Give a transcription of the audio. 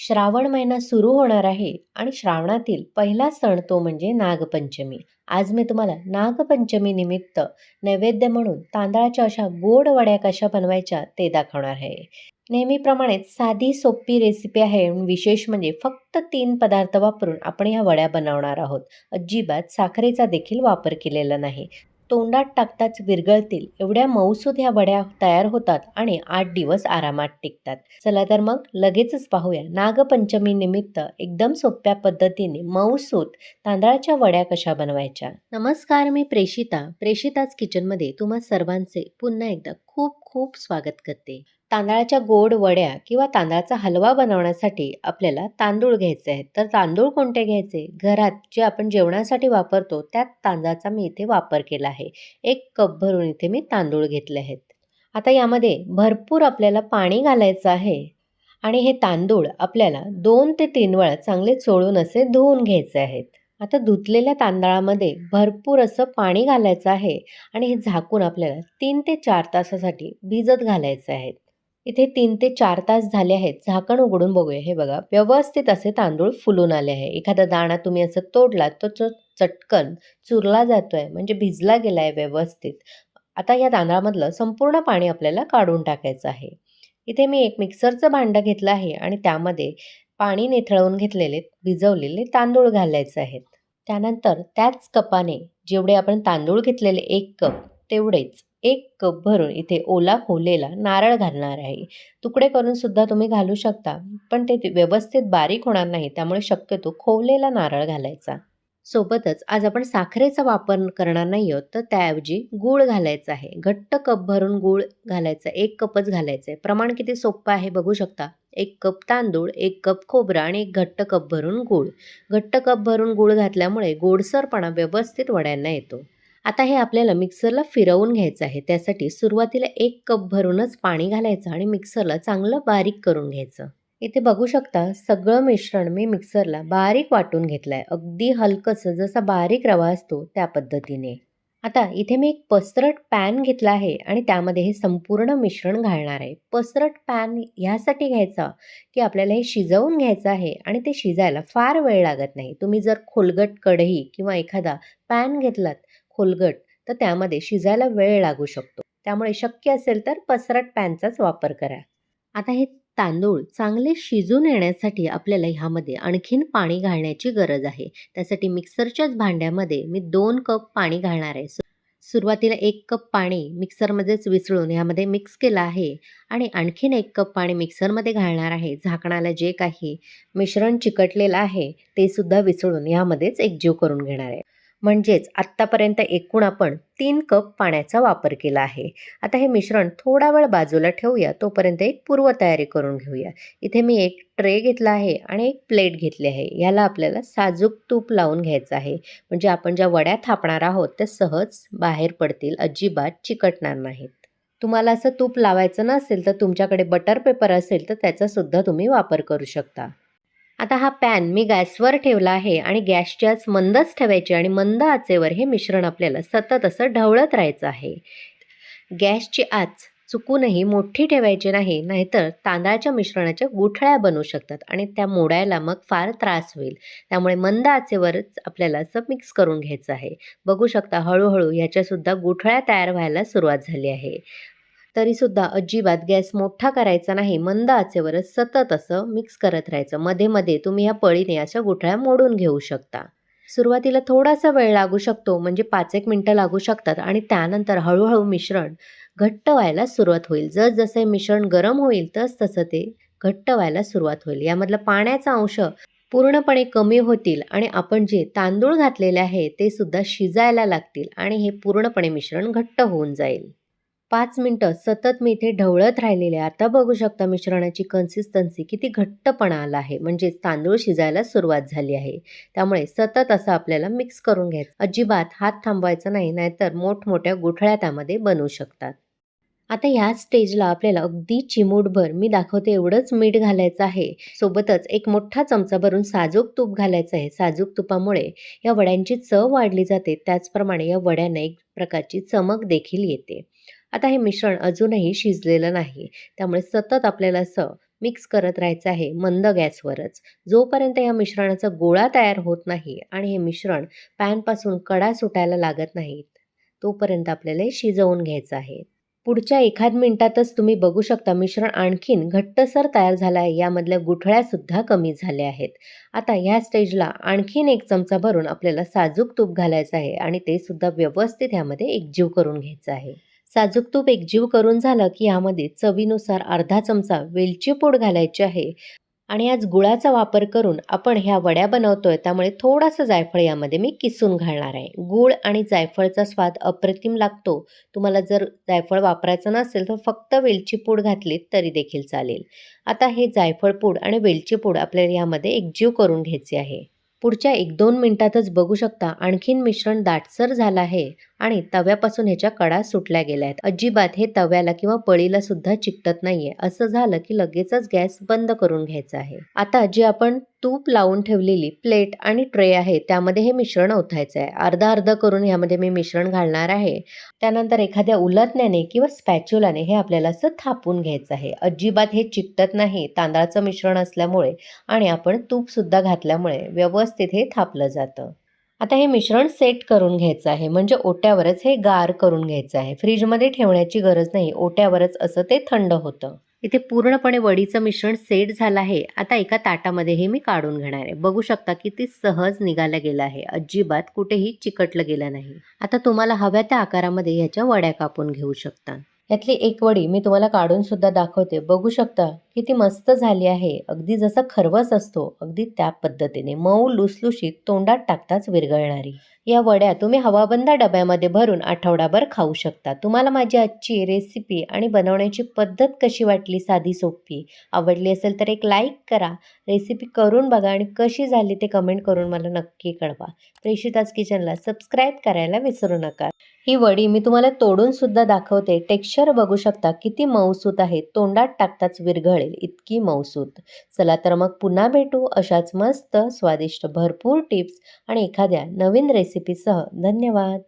श्रावण महिना सुरू होणार आहे आणि श्रावणातील पहिला सण तो म्हणजे नागपंचमी. आज मी तुम्हाला नागपंचमी निमित्त नैवेद्य म्हणून तांदळाच्या अशा गोड वड्या कशा बनवायच्या ते दाखवणार आहे. नेहमीप्रमाणेच साधी सोपी रेसिपी आहे आणि विशेष म्हणजे फक्त 3 पदार्थ वापरून आपण ह्या वड्या बनवणार आहोत. अजिबात साखरेचा देखील वापर केलेला नाही. तोंडात टाकताच विरघळतील एवढ्या मऊसूद ह्या वड्या तयार होतात आणि 8 दिवस आरामात टिकतात. चला तर मग लगेचच पाहूया नागपंचमी निमित्त एकदम सोप्या पद्धतीने मऊसूत तांदळाच्या वड्या कशा बनवायच्या. नमस्कार, मी प्रेषिताच किचनमध्ये तुम्हा सर्वांचे पुन्हा एकदा खूप खूप स्वागत करते. तांदळाच्या गोड वड्या किंवा तांदळाचा हलवा बनवण्यासाठी आपल्याला तांदूळ घ्यायचे आहेत. तर तांदूळ कोणते घ्यायचे? घरात जे आपण जेवणासाठी वापरतो त्यात तांदळाचा मी इथे वापर केला आहे. 1 कप भरून इथे मी तांदूळ घेतले आहेत. आता यामध्ये भरपूर आपल्याला पाणी घालायचं आहे आणि हे तांदूळ आपल्याला 2 ते 3 वेळा चांगले चोळून असे धुवून घ्यायचे आहेत. आता धुतलेल्या तांदळामध्ये भरपूर असं पाणी घालायचं आहे आणि हे झाकून आपल्याला 3 ते 4 तासासाठी भिजत घालायचे आहेत. इथे 3 ते 4 तास झाले आहेत. झाकण उघडून बघूया. हे बघा, व्यवस्थित असे तांदूळ फुलून आले आहे. एखादा दाणा तुम्ही असं तोडलात तर तो चटकन चुरला जातोय, म्हणजे भिजला गेलाय व्यवस्थित. आता या तांदळामधलं संपूर्ण पाणी आपल्याला काढून टाकायचं आहे. इथे मी एक मिक्सरचं भांडं घेतलं आहे आणि त्यामध्ये पाणी निथळवून घेतलेले भिजवलेले तांदूळ घालायचे आहेत. त्यानंतर त्याच कपाने जेवढे आपण तांदूळ घेतलेले 1 कप तेवढेच 1 कप भरून इथे ओला खोवलेला नारळ घालणार आहे. तुकडे करून सुद्धा तुम्ही घालू शकता, पण ते व्यवस्थित बारीक होणार नाही, त्यामुळे शक्यतो खोवलेला नारळ घालायचा. सोबतच आज आपण साखरेचा वापर करणार नाही आहोत, तर त्याऐवजी गूळ घालायचा आहे. घट्ट कप भरून गूळ घालायचा. 1 कपच घालायचं आहे. प्रमाण किती सोपं आहे बघू शकता. 1 कप तांदूळ, 1 कप खोबरं आणि 1 घट्ट कप भरून गूळ. घट्ट कप भरून गूळ घातल्यामुळे गोडसरपणा व्यवस्थित वड्यांना येतो. आता हे आपल्याला मिक्सरला फिरवून घ्यायचं आहे. त्यासाठी सुरुवातीला 1 कप भरूनच पाणी घालायचं आणि मिक्सरला चांगलं बारीक करून घ्यायचं. इथे बघू शकता सगळं मिश्रण मी मिक्सरला बारीक वाटून घेतलंय. अगदी हलकंसं जसा बारीक रवा असतो त्या पद्धतीने. आता इथे मी एक पसरट पॅन घेतला आहे आणि त्यामध्ये हे संपूर्ण मिश्रण घालणार आहे. पसरट पॅन ह्यासाठी घ्यायचा की आपल्याला हे शिजवून घ्यायचं आहे आणि ते शिजायला फार वेळ लागत नाही. तुम्ही जर खोलगट कढई किंवा एखादा पॅन घेतलात खोलगट, तर त्यामध्ये शिजायला वेळ लागू शकतो. त्यामुळे शक्य असेल तर पसरट पॅनचाच वापर करा. आता हे तांदूळ चांगले शिजून येण्यासाठी आपल्याला ह्यामध्ये आणखीन पाणी घालण्याची गरज आहे. त्यासाठी मिक्सरच्याच भांड्यामध्ये मी 2 कप पाणी घालणार आहे. सुरुवातीला 1 कप पाणी मिक्सरमध्येच विसळून ह्यामध्ये मिक्स केलं आहे आणि आणखीन 1 कप पाणी मिक्सरमध्ये घालणार आहे. झाकणाला जे काही मिश्रण चिकटलेलं आहे ते सुद्धा विसळून ह्यामध्येच एकजीव करून घेणार आहे. म्हणजेच आत्तापर्यंत एकूण आपण 3 कप पाण्याचा वापर केला आहे. आता हे मिश्रण थोडा वेळ बाजूला ठेवूया, तोपर्यंत एक पूर्वतयारी करून घेऊया. इथे मी एक ट्रे घेतला आहे आणि एक प्लेट घेतली आहे. याला आपल्याला साजूक तूप लावून घ्यायचं आहे, म्हणजे आपण ज्या वड्या थापणार आहोत त्या सहज बाहेर पडतील, अजिबात चिकटणार नाहीत. तुम्हाला असं तूप लावायचं नसेल तर तुमच्याकडे बटर पेपर असेल तर त्याचा सुद्धा तुम्ही वापर करू शकता. आता हा पॅन मी गॅसवर ठेवला आहे आणि गॅसची आच मंदच ठेवायची आणि मंद आचेवर हे मिश्रण आपल्याला सतत असं ढवळत राहायचं आहे. गॅसची आच चुकूनही मोठी ठेवायची नाही, नाहीतर तांदळाच्या मिश्रणाच्या गुठळ्या बनू शकतात आणि त्या मोडायला मग फार त्रास होईल. त्यामुळे मंद आचेवरच आपल्याला असं मिक्स करून घ्यायचं आहे. बघू शकता हळूहळू ह्याच्यासुद्धा गुठळ्या तयार व्हायला सुरुवात झाली आहे. तरीसुद्धा अजिबात गॅस मोठा करायचा नाही. मंद आचेवरच सतत असं मिक्स करत राहायचं. मध्ये मध्ये तुम्ही या पळीने अशा गुठळ्या मोडून घेऊ शकता. सुरुवातीला थोडासा वेळ लागू शकतो, म्हणजे 5-1 मिनिटं लागू शकतात आणि त्यानंतर हळूहळू मिश्रण घट्ट व्हायला सुरुवात होईल. जसजसे मिश्रण गरम होईल तसतसं ते घट्ट व्हायला सुरुवात होईल. यामधला पाण्याचा अंश पूर्णपणे कमी होतील आणि आपण जे तांदूळ घातलेले आहे ते सुद्धा शिजायला लागतील आणि हे पूर्णपणे मिश्रण घट्ट होऊन जाईल. 5 मिनिटं सतत मी इथे ढवळत राहिलेले. आता बघू शकता मिश्रणाची कन्सिस्टन्सी किती घट्टपणा आला आहे, म्हणजेच तांदूळ शिजायला सुरुवात झाली आहे. त्यामुळे सतत असं आपल्याला मिक्स करून घ्यायचं. अजिबात हात थांबवायचा नाही, नाहीतर मोठमोठ्या गुठळ्या त्यामध्ये बनू शकतात. आता ह्या स्टेजला आपल्याला अगदी चिमूटभर मी दाखवते एवढंच मीठ घालायचं आहे. सोबतच एक मोठा चमचा भरून साजूक तूप घालायचं आहे. साजूक तुपामुळे या वड्यांची चव वाढली जाते, त्याचप्रमाणे या वड्यांना एक प्रकारची चमक देखील येते. आता हे मिश्रण अजूनही शिजलेलं नाही, त्यामुळे सतत आपल्याला असं मिक्स करत राहायचं आहे मंद गॅसवरच. जोपर्यंत या मिश्रणाचा गोळा तयार होत नाही आणि हे मिश्रण पॅनपासून कडा सुटायला लागत नाहीत, तोपर्यंत आपल्याला हे शिजवून घ्यायचं आहे. पुढच्या एखाद मिनिटातच तुम्ही बघू शकता मिश्रण आणखीन घट्टसर तयार झालं आहे. यामधल्या गुठळ्यासुद्धा कमी झाल्या आहेत. आता ह्या स्टेजला आणखीन 1 चमचा भरून आपल्याला साजूक तूप घालायचं आहे आणि ते सुद्धा व्यवस्थित ह्यामध्ये एकजीव करून घ्यायचं आहे. साजूक तूप एकजीव करून झालं की यामध्ये चवीनुसार अर्धा चमचा वेलची पूड घालायची आहे. आणि आज गुळाचा वापर करून आपण ह्या वड्या बनवतोय, त्यामुळे थोडंसं जायफळ यामध्ये मी किसून घालणार आहे. गूळ आणि जायफळचा स्वाद अप्रतिम लागतो. तुम्हाला जर जायफळ वापरायचं नसेल तर फक्त वेलची पूड घातलीत तरी देखील चालेल. आता हे जायफळ पूड आणि वेलची पूड आपल्याला यामध्ये एकजीव करून घ्यायचे आहे. पुढच्या 1-2 मिनिटातच बघू शकता आणखीन मिश्रण दाटसर झालं आहे आणि तव्यापासून ह्याच्या कडा सुटल्या गेल्या आहेत. अजिबात हे तव्याला किंवा पळीला सुद्धा चिकटत नाहीये. असं झालं की लगेचच गॅस बंद करून घ्यायचा आहे. आता जी आपण तूप लावून ठेवलेली प्लेट आणि ट्रे आहे त्यामध्ये हे मिश्रण ओतायचं आहे. अर्धा-अर्धा करून ह्यामध्ये मी मिश्रण घालणार आहे. त्यानंतर एखाद्या उलटण्याने किंवा स्पॅच्युलाने हे आपल्याला असं थापून घ्यायचं आहे. अजिबात हे चिकटत नाही तांदळाचं मिश्रण असल्यामुळे आणि आपण तूपसुद्धा घातल्यामुळे व्यवस्थित हे थापलं जातं. आता हे मिश्रण सेट करून घ्यायचं आहे, म्हणजे ओट्यावरच हे गार करून घ्यायचं आहे. फ्रीजमध्ये ठेवण्याची गरज नाही, ओट्यावरच असं ते थंड होतं. इथे पूर्णपणे वडीचं मिश्रण सेट झालं आहे. आता एका ताटामध्ये हे मी काढून घेणार आहे. बघू शकता किती सहज निघालं गेलं आहे. अजिबात कुठेही चिकटलं गेलं नाही. आता तुम्हाला हव्या त्या आकारामध्ये ह्याच्या वड्या कापून घेऊ शकता. यातली एक वडी मी तुम्हाला काढून सुद्धा दाखवते. बघू शकता किती मस्त झाली आहे. अगदी जसा खरवस असतो अगदी त्या पद्धतीने मऊ लुसलुशीत तोंडात टाकताच विरघळणारी. या वड्या तुम्ही हवाबंद डब्यामध्ये भरून आठवडाभर खाऊ शकता. तुम्हाला माझी आजची रेसिपी आणि बनवण्याची पद्धत कशी वाटली साधी सोपी आवडली असेल तर एक लाईक करा. रेसिपी करून बघा आणि कशी झाली ते कमेंट करून मला नक्की कळवा. प्रेषिताज किचनला सबस्क्राईब करायला विसरू नका. ही वडी मी तुम्हाला तोडून सुद्धा दाखवते. टेक्स्चर बघू शकता किती मऊसूत आहे. तोंडात टाकताच विरघळेल इतकी मऊसूत. चला तर मग पुन्हा भेटू अशाच मस्त स्वादिष्ट भरपूर टिप्स आणि एखाद्या नवीन रेसिपीसह. धन्यवाद.